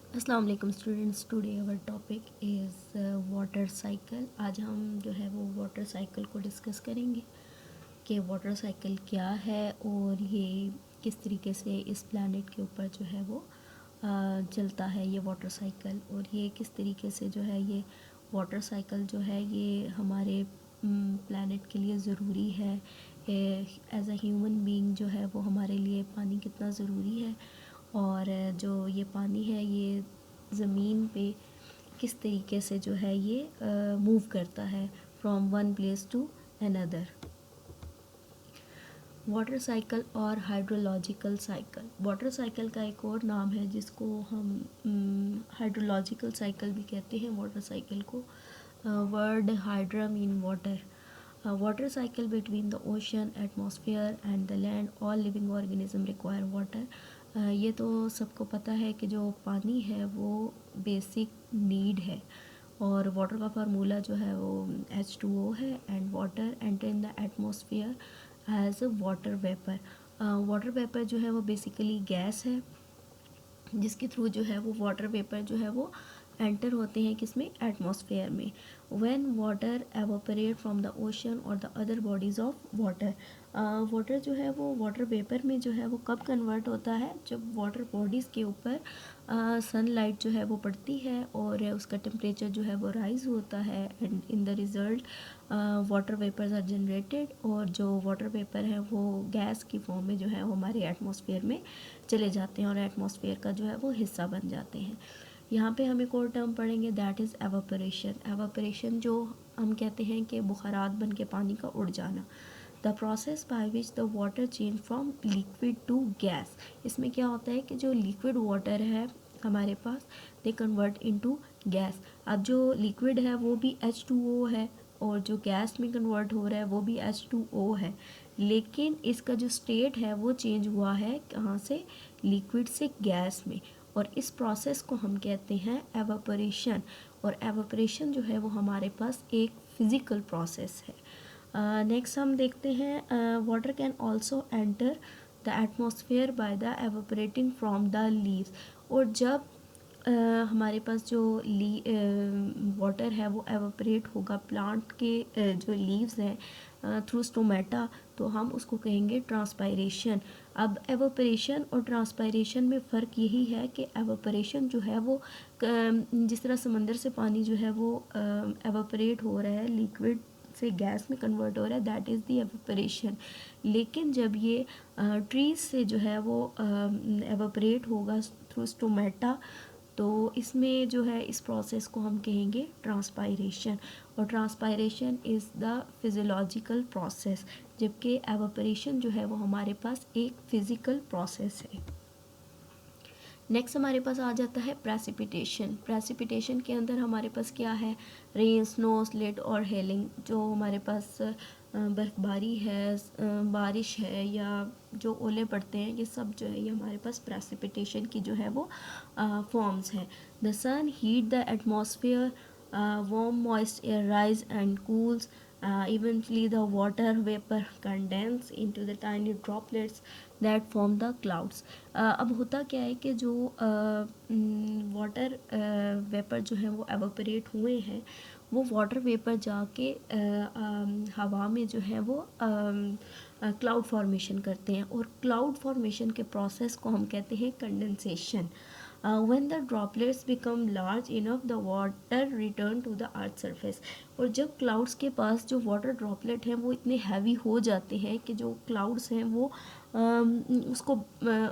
अस्सलाम वालेकुम students, today our topic is water cycle. आज हम जो है वो वाटर साइकिल को डिस्कस करेंगे कि वाटर साइकिल क्या है और ये किस तरीके से इस प्लैनेट के ऊपर जो है वो चलता है ये वाटर साइकिल, और ये किस तरीके से जो है ये वाटर साइकिल जो है ये हमारे प्लैनेट के लिए ज़रूरी है। एज अ ह्यूमन बीइंग जो है वो हमारे लिए पानी कितना ज़रूरी है, और जो ये पानी है ये ज़मीन पे किस तरीके से जो है ये मूव करता है from one place to another. Water cycle और हाइड्रोलॉजिकल साइकिल। वाटर साइकिल का एक और नाम है जिसको हम हाइड्रोलॉजिकल साइकिल भी कहते हैं वाटर साइकिल को। Word hydra mean water. Water cycle between the ocean, atmosphere and the land, all living organism require water. ये तो सबको पता है कि जो पानी है वो बेसिक नीड है, और वाटर का फार्मूला जो है वो H2O है, and water enter in the atmosphere as water vapour. Water vapour जो है वो बेसिकली गैस है जिसके थ्रू जो है वो वाटर वेपर जो है वो एंटर होते हैं किसमें, एटमॉस्फेयर में। When water evaporate from the ocean और the other bodies of water. Water जो है वो वाटर वेपर में जो है वो कब कन्वर्ट होता है, जब वाटर बॉडीज़ के ऊपर सनलाइट जो है वो पड़ती है और उसका टेम्परेचर जो है वो राइज होता है, and in the result water vapours are generated, और जो वाटर वेपर है वो गैस की फॉर्म में जो है वो हमारे एटमॉस्फेयर में चले जाते हैं और एटमॉस्फेयर का जो है वो हिस्सा बन जाते हैं। यहाँ पे हम एक और टर्म पढ़ेंगे, दैट इज़ एवापोरेशन। एवापोरेशन जो हम कहते हैं कि बुखारात बन के पानी का उड़ जाना। The process by which the water change from liquid to gas. इसमें क्या होता है कि जो लिक्विड वाटर है हमारे पास, दे कन्वर्ट इनटू गैस। अब जो लिक्विड है वो भी H2O है, और जो गैस में कन्वर्ट हो रहा है वो भी H2O है, लेकिन इसका जो स्टेट है वो चेंज हुआ है कहाँ से, लिक्विड से गैस में, और इस प्रोसेस को हम कहते हैं एवापोरेशन। और एवापोरेशन जो है वो हमारे पास एक फिज़िकल प्रोसेस है। नेक्स्ट हम देखते हैं, water can also enter the atmosphere by the evaporating from the leaves. और जब हमारे पास जो वाटर है वो एवापोरेट होगा प्लांट के जो लीव्स हैं थ्रू स्टोमेटा, तो हम उसको कहेंगे ट्रांसपायरेशन। अब एवापोरेशन और ट्रांसपायरेशन में फ़र्क यही है कि एवापोरेशन जो है वो जिस तरह समंदर से पानी जो है वो एवापोरेट हो रहा है, लिक्विड से गैस में कन्वर्ट हो रहा है, दैट इज़ द एवापोरेशन। लेकिन जब ये ट्रीज से जो है वो एवापोरेट होगा थ्रू स्टोमेटा, तो इसमें जो है इस प्रोसेस को हम कहेंगे ट्रांसपायरेशन। और ट्रांसपायरेशन इज़ द फिज़ियोलॉजिकल प्रोसेस, जबकि एवापोरेशन जो है वो हमारे पास एक फ़िज़िकल प्रोसेस है। नेक्स्ट हमारे पास आ जाता है प्रेसिपिटेशन। प्रेसिपिटेशन के अंदर हमारे पास क्या है, रेन, स्नो, स्लिट और हेलिंग। जो हमारे पास बर्फ़बारी है, बारिश है, या जो ओले पड़ते हैं, ये सब जो है ये हमारे पास प्रेसिपिटेशन की जो है वो फॉर्म्स हैं। The sun heat the atmosphere, warm moist air rise and cools. Eventually the water vapor condense into the tiny droplets that form the clouds. अब होता क्या है कि जो वाटर वेपर जो है वो एवापोरेट हुए हैं, वो वाटर वेपर जाके हवा में जो है वो क्लाउड फॉर्मेशन करते हैं, और क्लाउड फॉर्मेशन के प्रोसेस को हम कहते हैं condensation. when the droplets become large enough, the water return to the earth surface. और जब क्लाउड्स के पास जो वाटर ड्रॉपलेट हैं वो इतने हैवी हो जाते हैं कि जो क्लाउड्स हैं वो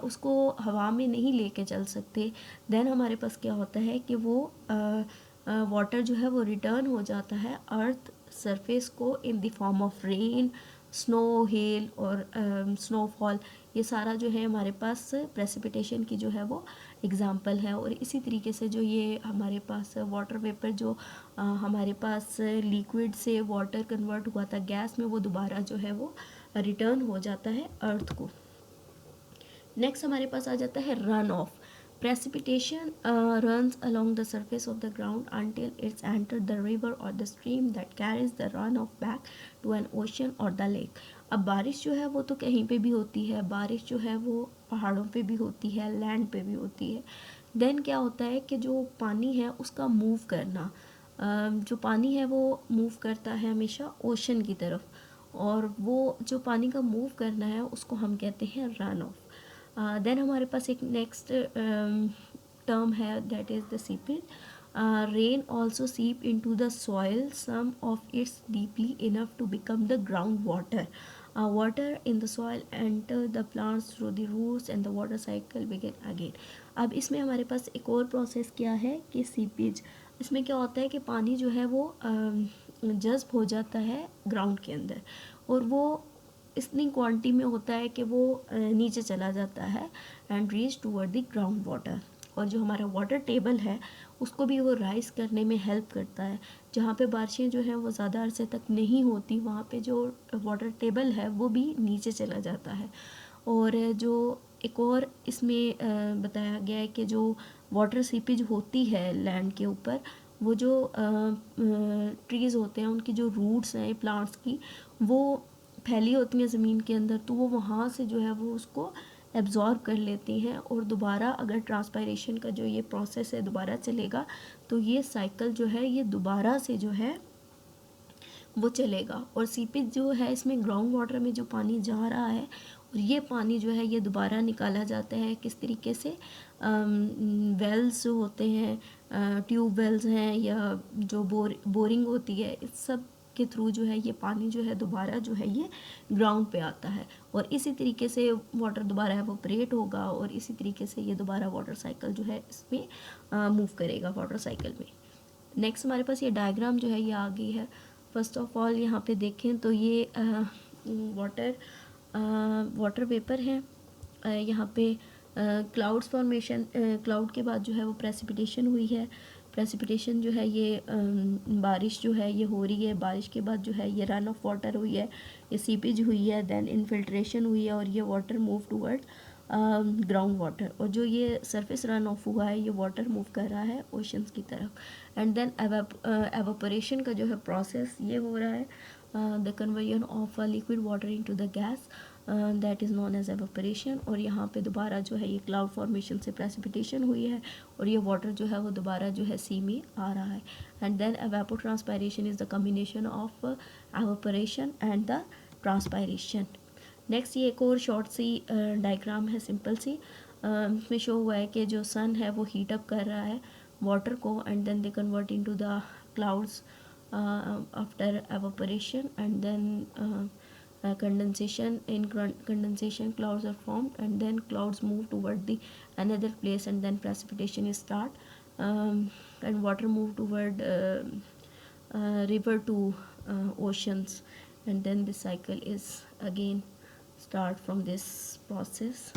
उसको हवा में नहीं लेके चल सकते, देन हमारे पास क्या होता है कि वो वाटर जो है वो रिटर्न हो जाता है अर्थ सरफेस को इन the form of rain, snow, hello और स्नोफॉल। ये सारा जो है हमारे पास प्रेसिपिटेशन की जो है वो एग्ज़ाम्पल है। और इसी तरीके से जो ये हमारे पास वाटर वेपर जो हमारे पास लिक्विड से वाटर कन्वर्ट हुआ था गैस में, वो दोबारा जो है वो रिटर्न हो जाता है अर्थ को। नेक्स्ट हमारे पास आ जाता है run of. Precipitation runs along the surface of the ground until it's entered the river or the stream that carries the runoff back to an ocean or the lake. अब बारिश जो है वो तो कहीं पे भी होती है, बारिश जो है वो पहाड़ों पे भी होती है, लैंड पे भी होती है, देन क्या होता है कि जो पानी है उसका मूव करना, जो पानी है वो मूव करता है हमेशा ओशन की तरफ, और वो जो पानी का मूव करना है उसको हम कहते हैं रन ऑफ। देन हमारे पास एक नेक्स्ट टर्म है, that is the seepage. Rain also seep into the soil, some of its deeply enough to become the groundwater. Water in the soil enter the plants through the roots and the water cycle begin again. अब इसमें हमारे पास एक और process क्या है कि seepage. इसमें क्या होता है कि पानी जो है वो जज्ब हो जाता है ग्राउंड के अंदर, और वो इतनी क्वांटिटी में होता है कि वो नीचे चला जाता है and reach toward the ground water. और जो हमारा वाटर टेबल है उसको भी वो राइज करने में हेल्प करता है। जहाँ पे बारिशें जो हैं वो ज़्यादा अरसे तक नहीं होती, वहाँ पे जो वाटर टेबल है वो भी नीचे चला जाता है। और जो एक और इसमें बताया गया है कि जो वाटर सीपेज होती है लैंड के ऊपर, वो जो ट्रीज़ होते हैं उनकी जो रूट्स हैं प्लांट्स की, वो फैली होती हैं ज़मीन के अंदर, तो वो वहाँ से जो है वो उसको एब्ज़ॉर्ब कर लेती हैं, और दोबारा अगर ट्रांसपायरेशन का जो ये प्रोसेस है दोबारा चलेगा तो ये साइकिल जो है ये दोबारा से जो है वो चलेगा। और सीपेज जो है इसमें ग्राउंड वाटर में जो पानी जा रहा है, और ये पानी जो है ये दोबारा निकाला जाता है किस तरीके से, वेल्स जो होते हैं, ट्यूब वेल्स हैं, या जो बोरिंग होती है, इस सब के थ्रू जो है ये पानी जो है दोबारा जो है ये ग्राउंड पे आता है, और इसी तरीके से वाटर दोबारा एवोपरेट होगा, और इसी तरीके से ये दोबारा वाटर साइकिल जो है इसमें मूव करेगा वाटर साइकिल में। नेक्स्ट हमारे पास ये डायग्राम जो है ये आ गई है। फर्स्ट ऑफ ऑल यहाँ पे देखें तो ये वाटर वेपर है। यहाँ पे क्लाउड्स फॉर्मेशन, क्लाउड के बाद जो है वो प्रेसिपिटेशन हुई है। प्रेसिपिटेशन जो है ये बारिश जो है ये हो रही है, बारिश के बाद जो है ये रन ऑफ वाटर हुई है, ये सीपेज हुई है, देन इनफिल्ट्रेशन हुई है, और ये water move toward ground water. और जो ये सरफेस रन ऑफ हुआ है ये वाटर मूव कर रहा है ओशंस की तरफ। एंड देन एवापोरेशन का जो है प्रोसेस ये हो रहा है, the conversion of liquid water into the gas, that is known as evaporation. और यहाँ पे दोबारा जो है ये क्लाउड फॉर्मेशन से प्रेसिपिटेशन हुई है, और ये वाटर जो है वो दोबारा जो है सी में आ रहा है। And then evapotranspiration is the combination of evaporation and the transpiration. Next ये एक और शॉर्ट सी डायग्राम है, सिंपल सी। इसमें शो हुआ है कि जो सन है वो हीट अप कर रहा है वाटर को, and then they convert into the clouds after evaporation, and then condensation. In condensation clouds are formed, and then clouds move toward the another place, and then precipitation is start, and water move toward river to oceans, and then the cycle is again start from this process.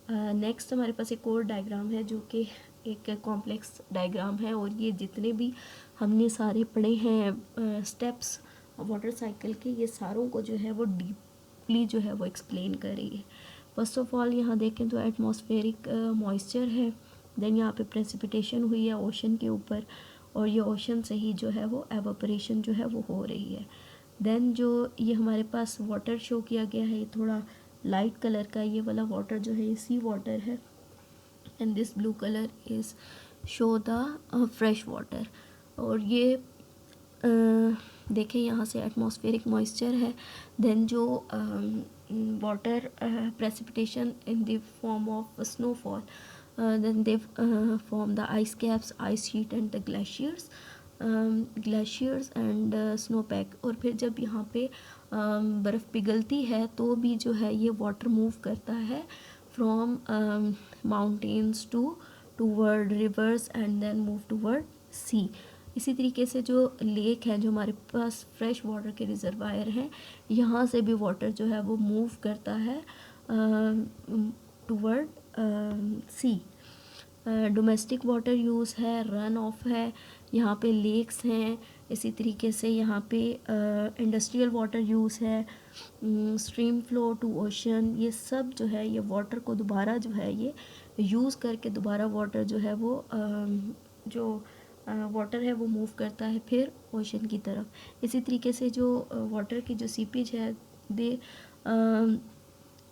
Next हमारे पास एक और diagram है जो कि एक complex diagram है, और ये जितने भी हमने सारे पढ़े हैं स्टेप्स वाटर साइकिल के, ये सारों को जो है वो डीपली जो है वो एक्सप्लेन कर रही है। फर्स्ट ऑफ ऑल यहाँ देखें तो एटमॉस्फेरिक मॉइस्चर है, देन यहाँ पे प्रेसिपिटेशन हुई है ओशन के ऊपर, और ये ओशन से ही जो है वो एवापोरेशन जो है वो हो रही है। देन जो ये हमारे पास वाटर शो किया गया है ये थोड़ा लाइट कलर का, ये वाला वाटर जो है ये सी वाटर है, and this blue colour is show the fresh water. और ये देखें यहाँ से एटमॉस्फेरिक मॉइस्चर है, देन जो water precipitation in the form of snowfall, then they form the ice caps, ice sheet and the glaciers and snowpack. और फिर जब यहाँ पे बर्फ़ पिघलती है तो भी जो है ये वाटर मूव करता है from mountains toward rivers and then move toward sea. इसी तरीके से जो लेक है, जो हमारे पास फ्रेश वाटर के रिजर्वायर हैं, यहाँ से भी वाटर जो है वो मूव करता है टूवर्ड सी। डोमेस्टिक वाटर यूज़ है, रन ऑफ है, यहाँ पे लेक्स हैं, इसी तरीके से यहाँ पे इंडस्ट्रियल वाटर यूज़ है, स्ट्रीम फ्लो टू ओशन। ये सब जो है ये वाटर को दोबारा जो है ये यूज़ करके दोबारा वाटर जो है वो जो वाटर है वो मूव करता है फिर ओशन की तरफ। इसी तरीके से जो वाटर की जो सीपेज है they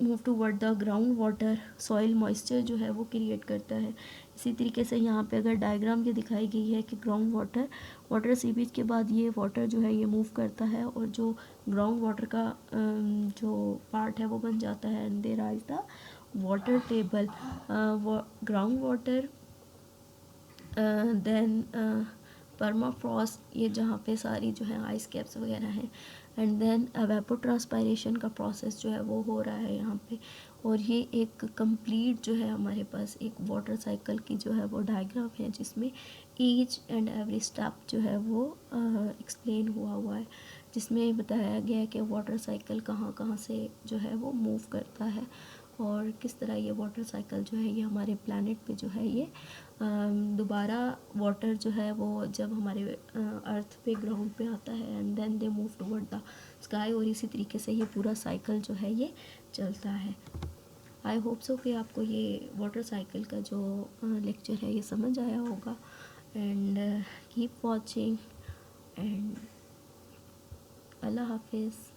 move toward the ground water, soil moisture जो है वो क्रिएट करता है। इसी तरीके से यहाँ पे अगर डायग्राम ये दिखाई गई है कि ग्राउंड वाटर सीवेज के बाद ये वाटर जो है ये मूव करता है और जो ग्राउंड वाटर का जो पार्ट है वो बन जाता है, and there lies the water table, ground water, then permafrost, ये जहाँ पे सारी जो है आइस कैप्स वगैरह हैं, एंड देन एवेपोट्रांसपायरेशन का प्रोसेस जो है वो हो रहा है यहाँ पे। और ये एक कंप्लीट जो है हमारे पास एक वाटर साइकिल की जो है वो डायग्राम है, जिसमें ईच एंड एवरी स्टेप जो है वो एक्सप्लेन हुआ है, जिसमें बताया गया है कि वाटर साइकिल कहाँ कहाँ से जो है वो मूव करता है और किस तरह ये वाटर साइकिल जो है ये हमारे प्लैनेट पे जो है ये दोबारा वाटर जो है वो जब हमारे अर्थ पे ग्राउंड पे आता है and then they move toward the sky, और इसी तरीके से ये पूरा साइकिल जो है ये चलता है। आई होप सो कि आपको ये वाटर साइकिल का जो लेक्चर है ये समझ आया होगा, एंड कीप वॉचिंग, एंड अल्लाह हाफिज़।